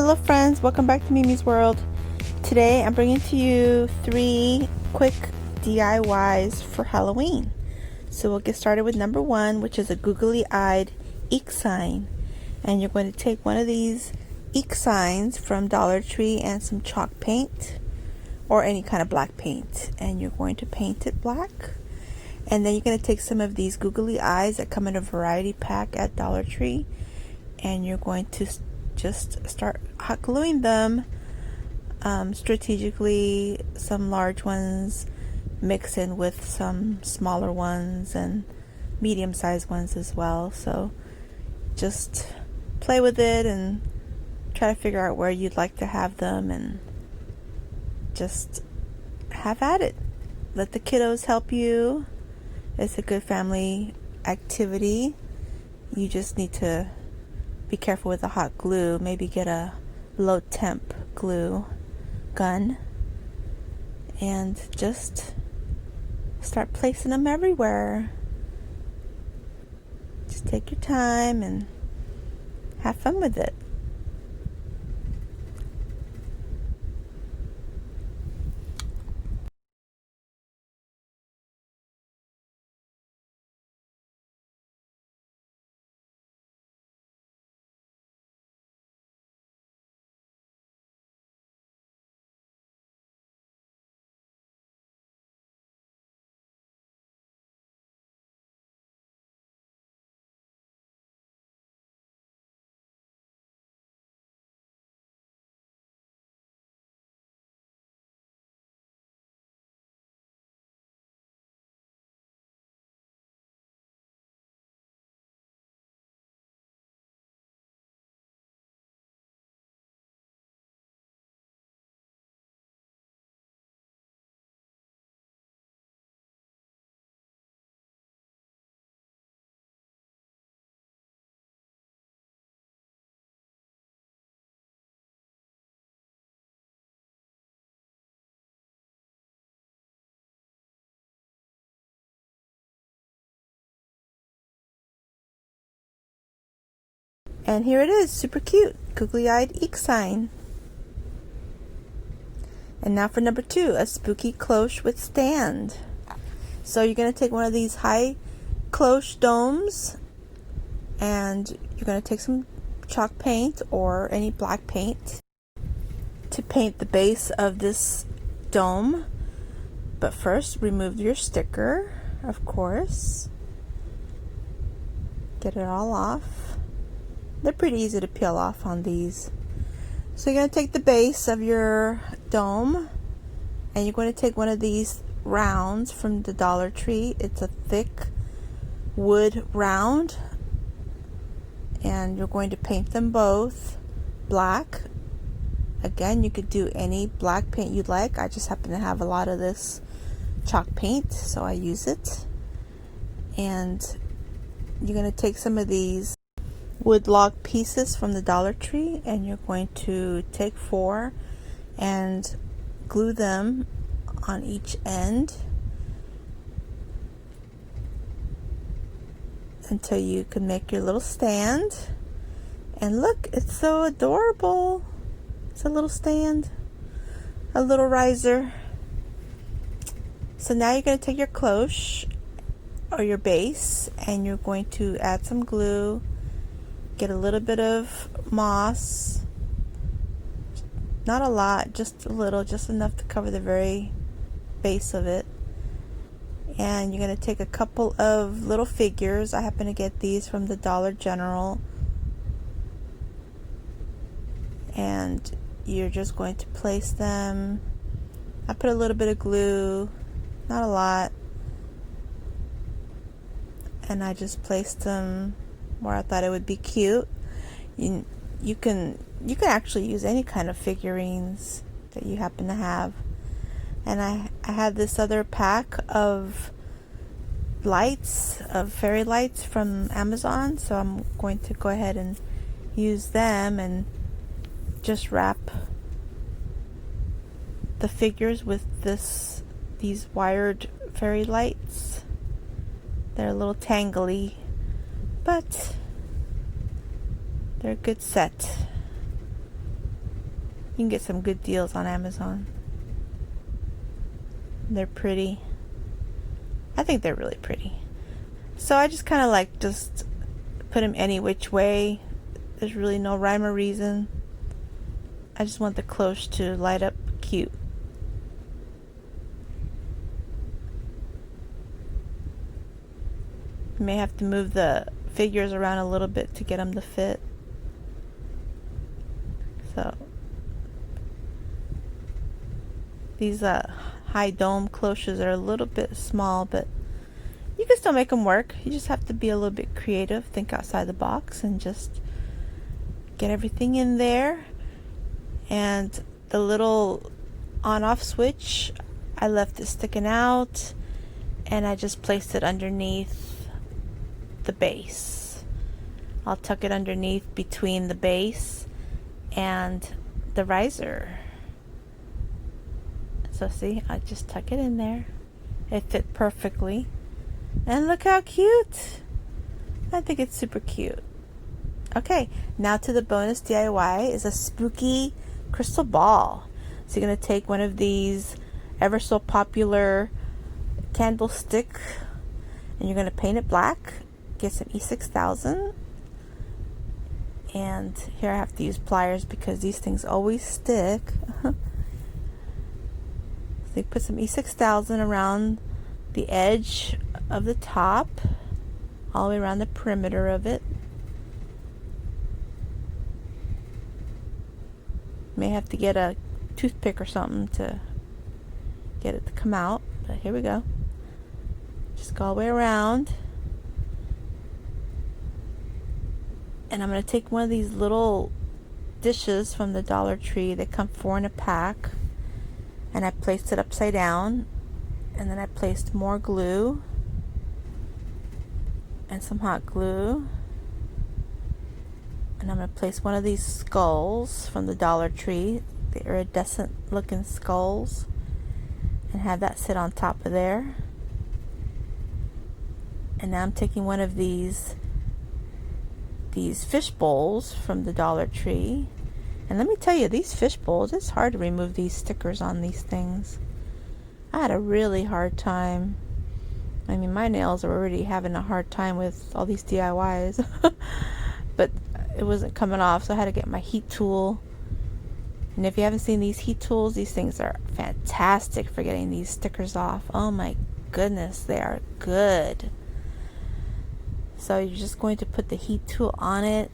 Hello friends, welcome back to Mimi's World. Today I'm bringing to you 3 quick DIYs for Halloween. So we'll get started with number 1, which is a googly-eyed eek sign. And you're going to take one of these eek signs from Dollar Tree and some chalk paint or any kind of black paint, and you're going to paint it black. And then you're going to take some of these googly eyes that come in a variety pack at Dollar Tree, and you're going to just start hot gluing them strategically. Some large ones mix in with some smaller ones and medium-sized ones as well. So just play with it and try to figure out where you'd like to have them and just have at it. Let the kiddos help you. It's a good family activity. You just need to be careful with the hot glue. Maybe get a low temp glue gun and just start placing them everywhere. Just take your time and have fun with it. And here it is, super cute, googly-eyed eek sign. And now for number 2, a spooky cloche with stand. So you're going to take one of these high cloche domes and you're going to take some chalk paint or any black paint to paint the base of this dome. But first, remove your sticker, of course. Get it all off. They're pretty easy to peel off on these. So you're going to take the base of your dome and you're going to take one of these rounds from the Dollar Tree. It's a thick wood round and you're going to paint them both black. Again, you could do any black paint you'd like. I just happen to have a lot of this chalk paint, so I use it. And you're going to take some of these wood log pieces from the Dollar Tree and you're going to take 4 and glue them on each end until you can make your little stand. And look, it's so adorable. It's a little stand, a little riser. So now you're going to take your cloche or your base and you're going to add some glue. Get a little bit of moss, not a lot, just a little, just enough to cover the very base of it. And you're going to take a couple of little figures. I happen to get these from the Dollar General. And you're just going to place them. I put a little bit of glue, not a lot. And I just placed them where I thought it would be cute. You can actually use any kind of figurines that you happen to have. And I had this other pack of lights, of fairy lights from Amazon, so I'm going to go ahead and use them and just wrap the figures with these wired fairy lights. They're a little tangly, but they're a good set. You can get some good deals on Amazon. They're pretty. I think they're really pretty. So I just kind of like just put them any which way. There's really no rhyme or reason. I just want the cloche to light up cute. You may have to move the figures around a little bit to get them to fit. So these high dome cloches are a little bit small, but you can still make them work. You just have to be a little bit creative, think outside the box, and just get everything in there. And the little on-off switch, I left it sticking out, and I just placed it underneath the base. I'll tuck it underneath between the base and the riser. So see, I just tuck it in there. It fit perfectly. And look how cute! I think it's super cute. Okay, now to the bonus DIY is a spooky crystal ball. So you're going to take one of these ever so popular candlestick and you're going to paint it black. Get some E6000. And here I have to use pliers because these things always stick. So you put some E6000 around the edge of the top, all the way around the perimeter of it. May have to get a toothpick or something to get it to come out, but here we go. Just go all the way around. And I'm going to take one of these little dishes from the Dollar Tree. They come 4 in a pack. And I placed it upside down. And then I placed more glue. And some hot glue. And I'm going to place one of these skulls from the Dollar Tree. The iridescent looking skulls. And have that sit on top of there. And now I'm taking one of these fish bowls from the Dollar Tree. And let me tell you, these fish bowls, it's hard to remove these stickers on these things. I had a really hard time. I mean, my nails are already having a hard time with all these DIYs. But it wasn't coming off, so I had to get my heat tool. And if you haven't seen these heat tools, these things are fantastic for getting these stickers off. Oh my goodness, they are good. So you're just going to put the heat tool on it,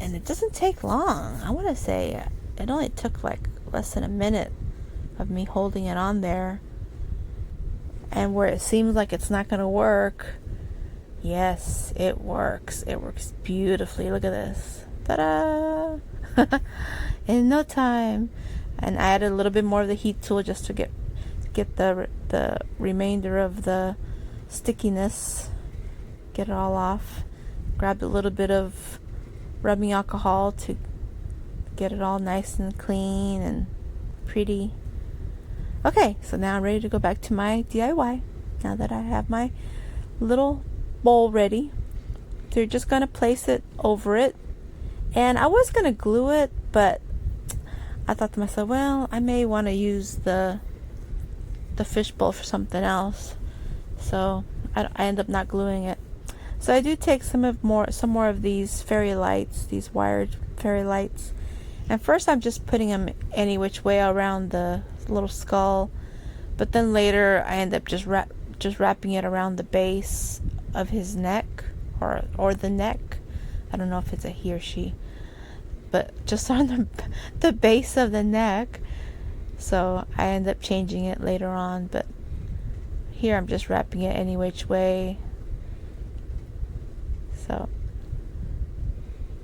and it doesn't take long. I want to say it only took like less than a minute of me holding it on there. And where it seems like it's not going to work, yes, it works. It works beautifully. Look at this. Ta-da! In no time. And I added a little bit more of the heat tool just to get the remainder of the stickiness. Get it all off. Grabbed a little bit of rubbing alcohol to get it all nice and clean and pretty. Okay, so now I'm ready to go back to my DIY. Now that I have my little bowl ready. So you're just going to place it over it. And I was going to glue it, but I thought to myself, well, I may want to use the fishbowl for something else. So I end up not gluing it. So I do take some more of these fairy lights, these wired fairy lights. And first I'm just putting them any which way around the little skull. But then later I end up just wrapping it around the base of his neck or the neck. I don't know if it's a he or she. But just on the base of the neck. So I end up changing it later on. But here I'm just wrapping it any which way. So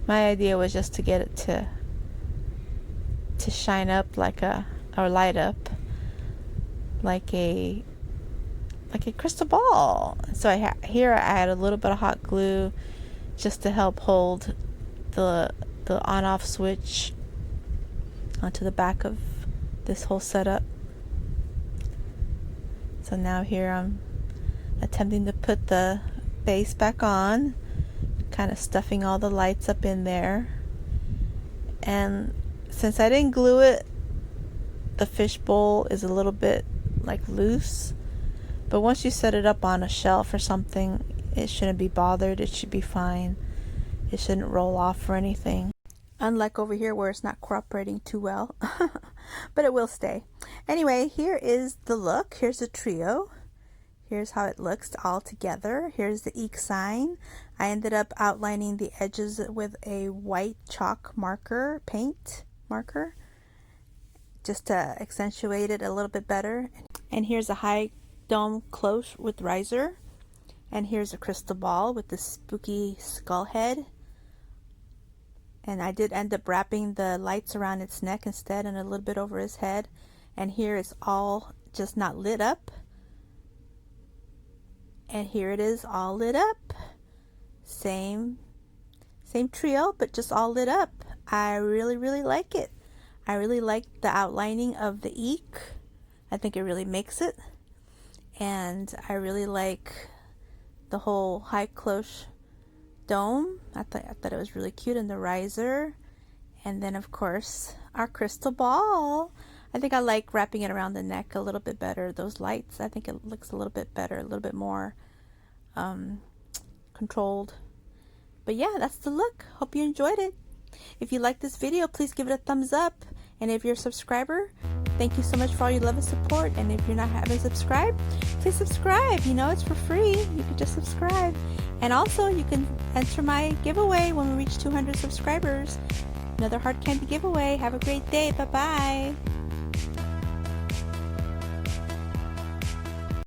my idea was just to get it to shine up or light up like a crystal ball. So here I add a little bit of hot glue just to help hold the on-off switch onto the back of this whole setup. So now here I'm attempting to put the base back on, kind of stuffing all the lights up in there. And since I didn't glue it, the fishbowl is a little bit like loose, but once you set it up on a shelf or something, it shouldn't be bothered. It should be fine. It shouldn't roll off or anything, unlike over here where it's not cooperating too well. But it will stay. Anyway, here is the look. Here's the trio. Here's how it looks all together. Here's the eek sign. I ended up outlining the edges with a white chalk marker, paint marker, just to accentuate it a little bit better. And here's a high dome cloche with riser. And here's a crystal ball with the spooky skull head. And I did end up wrapping the lights around its neck instead and a little bit over his head. And here it's all just not lit up. And here it is all lit up. Same trio, but just all lit up. I really like it. I really like the outlining of the eek. I think it really makes it. And I really like the whole high cloche dome. I thought it was really cute, and the riser. And then of course our crystal ball. I think I like wrapping it around the neck a little bit better. Those lights, I think it looks a little bit better, a little bit more controlled. But yeah, that's the look. Hope you enjoyed it. If you like this video, please give it a thumbs up. And if you're a subscriber, thank you so much for all your love and support. And if you're not having subscribed, please subscribe. You know, it's for free. You can just subscribe. And also you can enter my giveaway when we reach 200 subscribers. Another hard candy giveaway. Have a great day. Bye bye.